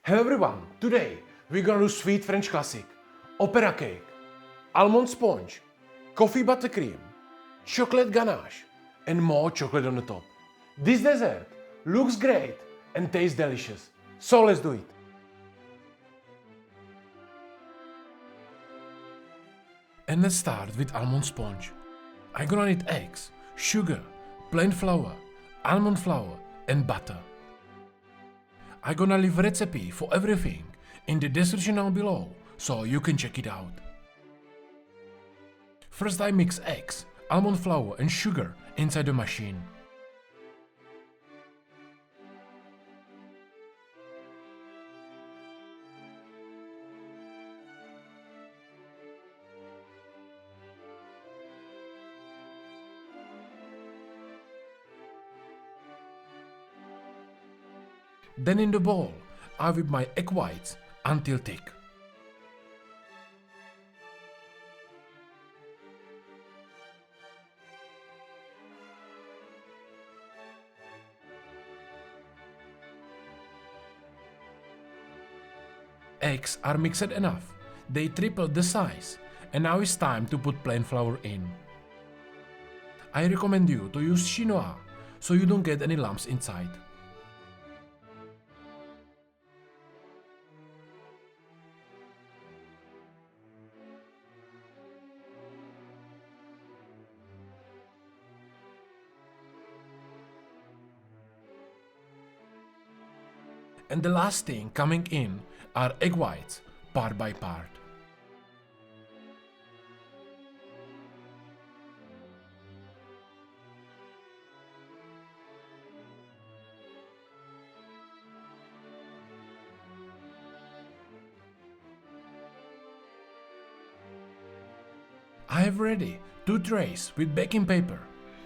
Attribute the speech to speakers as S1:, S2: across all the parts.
S1: Hello everyone, today we're gonna do sweet French classic, opera cake, almond sponge, coffee buttercream, chocolate ganache and more chocolate on the top. This dessert looks great and tastes delicious, so let's do it. And let's start with almond sponge. I'm gonna need eggs, sugar, plain flour, almond flour and butter. I'm gonna leave a recipe for everything in the description down below so you can check it out. First I mix eggs, almond flour and sugar inside the machine. Then in the bowl, I whip my egg whites until thick. Eggs are mixed enough, they tripled the size, and now it's time to put plain flour in. I recommend you to use chinois so you don't get any lumps inside. And the last thing coming in are egg whites, part by part. I have ready 2 trays with baking paper,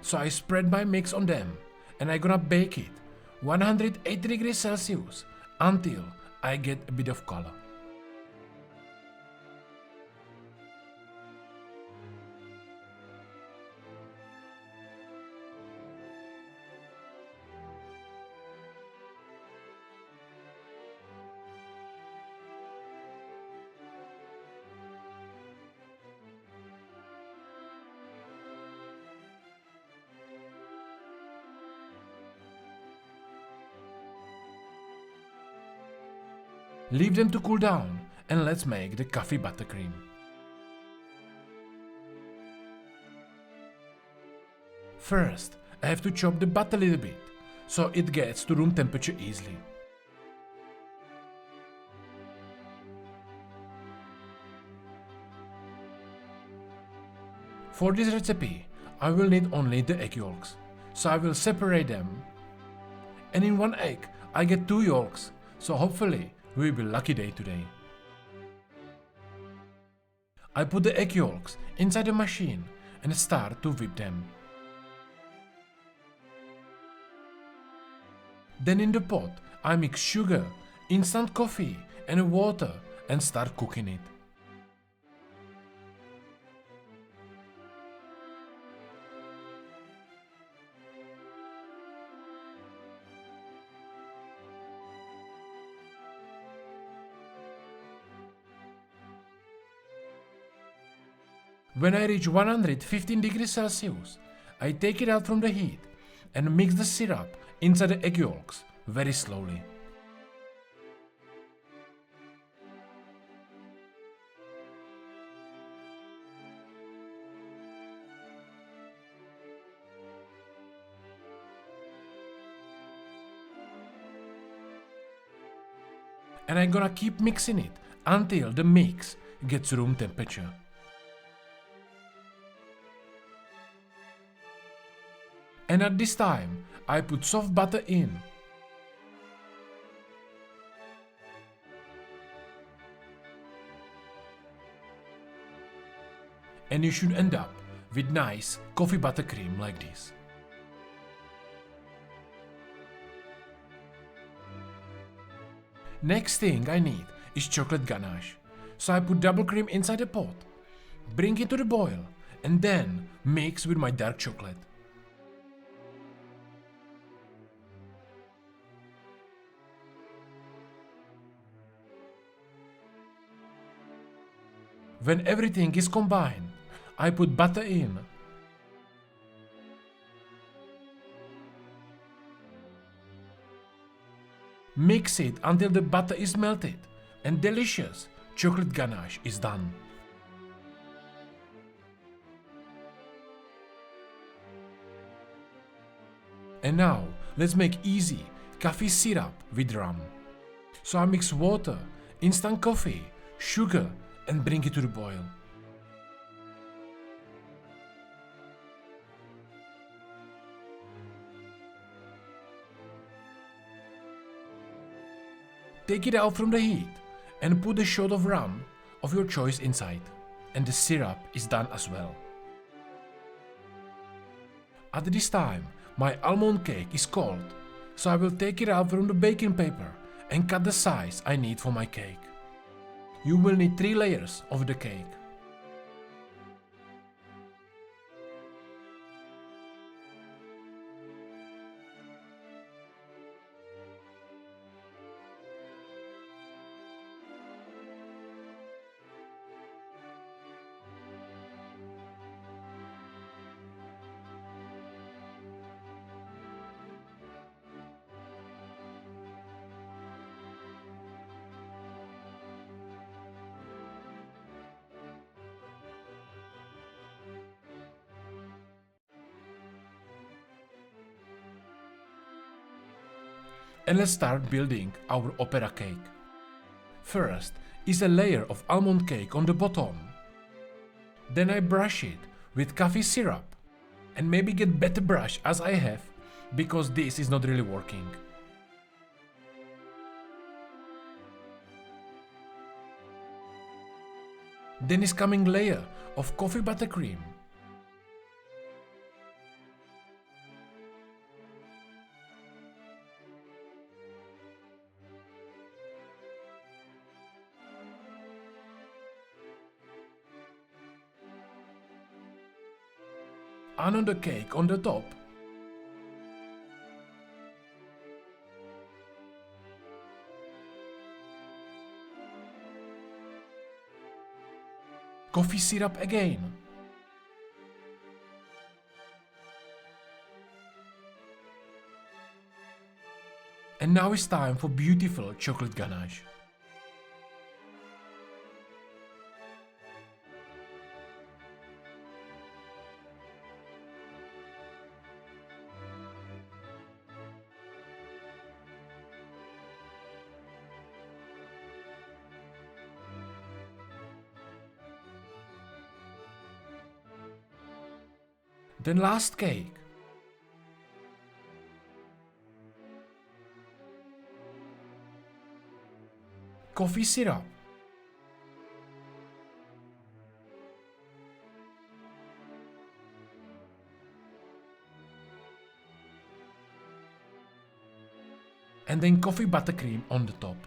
S1: so I spread my mix on them and I'm gonna bake it 180 degrees Celsius until I get a bit of color. Leave them to cool down and let's make the coffee buttercream. First, I have to chop the butter a little bit so it gets to room temperature easily. For this recipe, I will need only the egg yolks, so I will separate them. And in one egg, I get 2 yolks, so hopefully we will be lucky day today. I put the egg yolks inside the machine and start to whip them. Then in the pot I mix sugar, instant coffee and water and start cooking it. When I reach 115 degrees Celsius, I take it out from the heat and mix the syrup inside the egg yolks very slowly. And I'm gonna keep mixing it until the mix gets room temperature. And at this time, I put soft butter in. And you should end up with nice coffee buttercream like this. Next thing I need is chocolate ganache. So I put double cream inside the pot, bring it to the boil, and then mix with my dark chocolate. When everything is combined, I put butter in. Mix it until the butter is melted and delicious chocolate ganache is done. And now let's make easy coffee syrup with rum. So I mix water, instant coffee, sugar and bring it to the boil. Take it out from the heat and put a shot of rum of your choice inside, and the syrup is done as well. At this time, my almond cake is cold, so I will take it out from the baking paper and cut the size I need for my cake. You will need 3 layers of the cake. And let's start building our opera cake. First is a layer of almond cake on the bottom. Then I brush it with coffee syrup and maybe get better brush as I have, because this is not really working. Then is coming layer of coffee buttercream. Another cake on the top. Coffee syrup again. And now it's time for beautiful chocolate ganache. Then last cake. Coffee syrup. And then coffee buttercream on the top.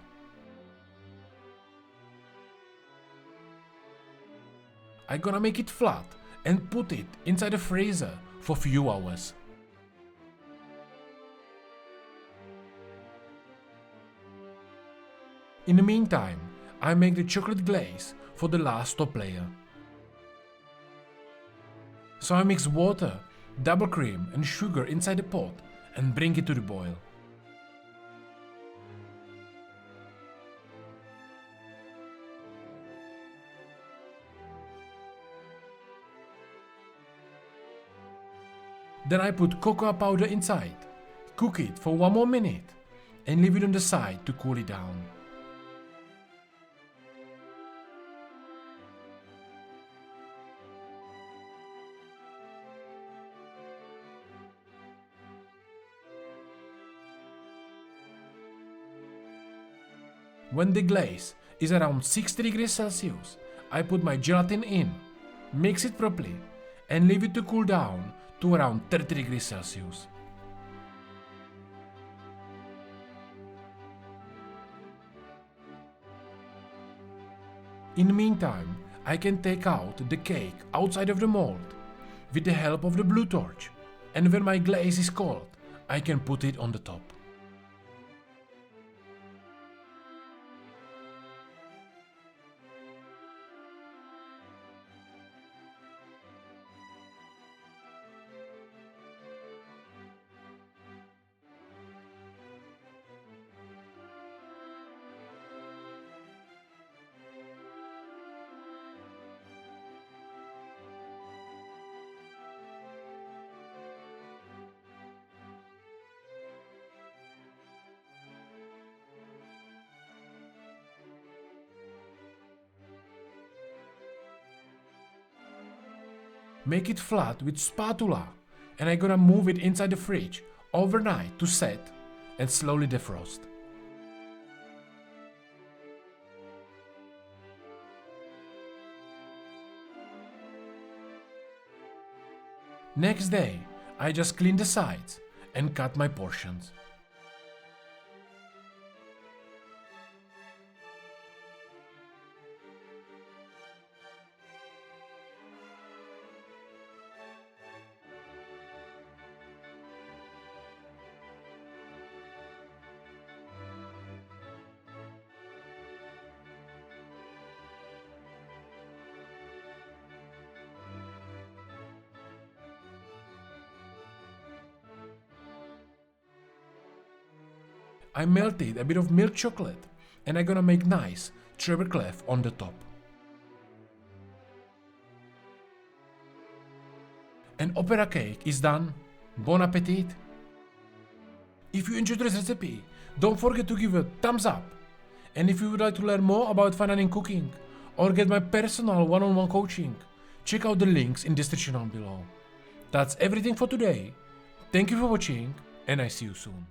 S1: I'm gonna make it flat and put it inside the freezer for few hours. In the meantime, I make the chocolate glaze for the last top layer. So I mix water, double cream and sugar inside the pot and bring it to the boil. Then I put cocoa powder inside, cook it for 1 more minute and leave it on the side to cool it down. When the glaze is around 60 degrees Celsius, I put my gelatin in, mix it properly and leave it to cool down to around 30 degrees Celsius. In the meantime, I can take out the cake outside of the mold with the help of the blue torch, and when my glaze is cold, I can put it on the top. Make it flat with spatula, and I'm gonna move it inside the fridge overnight to set and slowly defrost. Next day, I just clean the sides and cut my portions. I melted a bit of milk chocolate and I'm gonna make nice treble clef on the top. And opera cake is done. Bon appetit! If you enjoyed this recipe, don't forget to give a thumbs up. And if you would like to learn more about fine dining cooking or get my personal one-on-one coaching, check out the links in the description down below. That's everything for today. Thank you for watching and I see you soon.